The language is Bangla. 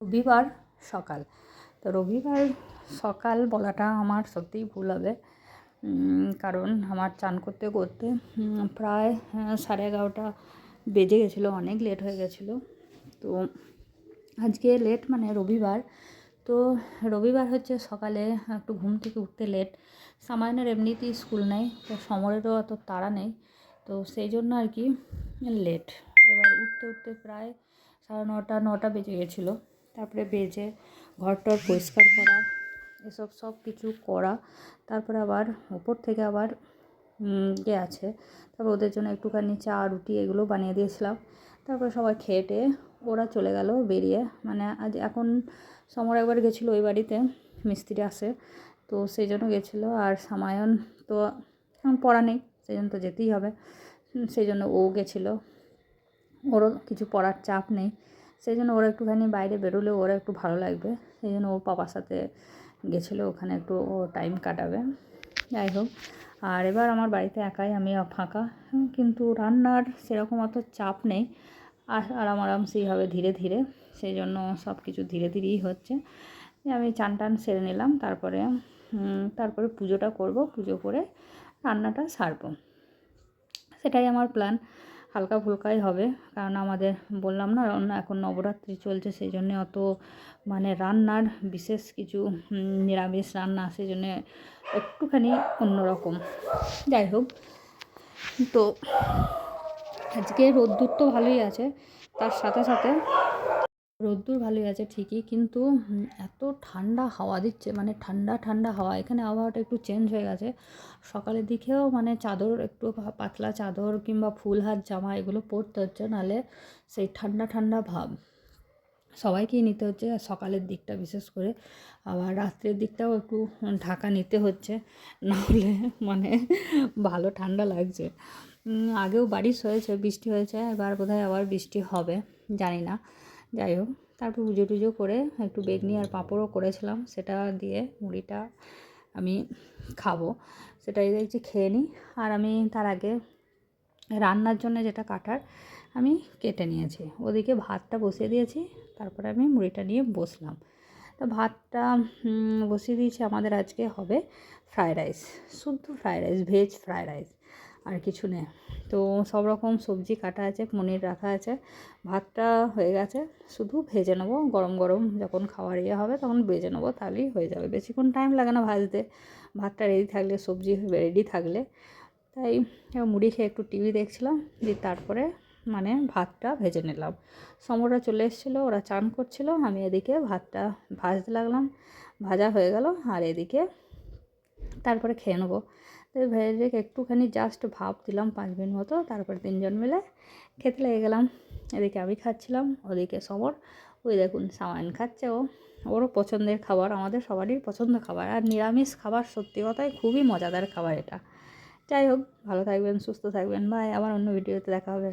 রবিবার সকাল। তো রবিবার সকাল বলাটা আমার সত্যিই ভুল হবে, কারণ আমার চান করতে করতে প্রায় 11:30 বেজে গেছিলো, অনেক লেট হয়ে গেছিলো। তো আজকে লেট মানে রবিবার, তো রবিবার হচ্ছে সকালে একটু ঘুম থেকে উঠতে লেট। সামায়নের এমনিতেই স্কুল নেই, তো সমরেরও অত তাড়া নেই, তো সেই জন্য আর কি লেট। এবার উঠতে উঠতে প্রায় 9:30 বেজে গেছিলো। তারপরে বেজে ঘরটর পরিষ্কার করা, এসব সব কিছু করা, তারপরে আবার ওপর থেকে আবার আছে, তারপর ওদের জন্য একটুখানি চা রুটি এগুলো বানিয়ে দিয়েছিলাম। তারপরে সবাই খেয়ে টেয়ে ওরা চলে গেল বেরিয়ে, মানে আজ এখন সমর একবার গেছিলো ওই বাড়িতে, মিস্ত্রি আসে, তো সেই জন্য গেছিলো। আর সামায়ন তো এখন পড়া নেই, সেই জন্য তো যেতেই হবে, সেই জন্য ও গেছিলো, ওরও কিছু পড়ার চাপ নেই, সেই জন্য ওরা একটুখানি বাইরে বেরোলে ওরা একটু ভালো লাগবে, সেই জন্য ওর পাপার সাথে গেছিলো, ওখানে একটু ও টাইম কাটাবে। যাই হোক, আর এবার আমার বাড়িতে একাই, আমি ফাঁকা, কিন্তু রান্নার সেরকম অত চাপ নেই, আরামসেই হবে ধীরে ধীরে, সেই জন্য সব কিছু ধীরে ধীরেই হচ্ছে। আমি চান টান সেরে নিলাম, তারপরে পুজোটা করব, পুজো করে রান্নাটা সারবো, সেটাই আমার প্ল্যান। হালকা ফুলকাই হবে, কারণ আমাদের বললাম না এখন নবরাত্রি চলছে, সেই জন্যে অত মানে রান্নার বিশেষ কিছু নিরামিষ রান্না, সেই জন্যে একটুখানি অন্যরকম। যাই হোক, তো আজকে রোদ্দুর তো ভালোই আছে, তার সাথে সাথে রোদ্দুর ভালোই আছে ঠিকই, কিন্তু এত ঠান্ডা হাওয়া দিচ্ছে, মানে ঠান্ডা ঠান্ডা হাওয়া। এখানে আবহাওয়াটা একটু চেঞ্জ হয়ে গেছে, সকালের দিকেও মানে চাদর, একটু পাতলা চাদর কিংবা ফুল হাত জামা এগুলো পরতে হচ্ছে, নাহলে সেই ঠান্ডা ঠান্ডা ভাব সবাইকেই নিতে হচ্ছে, সকালের দিকটা বিশেষ করে। আবার রাত্রের দিকটাও একটু ঢাকা নিতে হচ্ছে, নাহলে মানে ভালো ঠান্ডা লাগছে। আগেও বারিশ হয়েছে, বৃষ্টি হয়েছে, এবার বোধহয় আবার বৃষ্টি হবে, জানি না। যাই হোক, তারপর পুজো টুজো করে একটু বেগনি আর পাঁপড়ও করেছিলাম, সেটা দিয়ে মুড়িটা আমি খাবো, সেটাই দেখছি খেয়ে নিই। আর আমি তার আগে রান্নার জন্য যেটা কাটার আমি কেটে নিয়েছি, ওদিকে ভাতটা বসিয়ে দিয়েছি, তারপরে আমি মুড়িটা নিয়ে বসলাম। তো ভাতটা বসিয়ে দিয়েছি, আমাদের আজকে হবে ফ্রায়েড রাইস, শুদ্ধ fried rice, veg fried rice, আর কিছু নেই। তো সব রকম সবজি কাটা আছে, পনির রাখা আছে, ভাতটা হয়ে গেছে, শুধু ভেজে নেবো, গরম গরম যখন খাওয়ার হবে তখন ভেজে নেবো, তাহলেই হয়ে যাবে, বেশিক্ষণ টাইম লাগে না ভাজতে, ভাতটা রেডি থাকলে, সবজি রেডি থাকলে। তাই মুড়ি খেয়ে একটু টিভি দেখছিলাম, দিয়ে তারপরে মানে ভাতটা ভেজে নিলাম। সমরা চলে এসেছিলো, ওরা চান করছিল, আমি এদিকে ভাতটা ভাজতে লাগলাম, ভাজা হয়ে গেল, আর এদিকে তারপরে খেয়ে নেবো। তো ভেজে একটুখানি জাস্ট ভাপ দিলাম 5 মিনিট মতো, তারপরে 3জন মিলে খেতে লেগে গেলাম। এদিকে আমি খাচ্ছিলাম, ওদিকে সমর, ওই দেখুন সামাইন খাচ্ছে, ওরও পছন্দের খাবার, আমাদের সবারই পছন্দ খাবার, আর নিরামিষ খাবার সত্যি কথাই খুবই মজাদার খাবার এটা। যাই হোক, ভালো থাকবেন, সুস্থ থাকবেন, বাই, আবার অন্য ভিডিওতে দেখা হবে।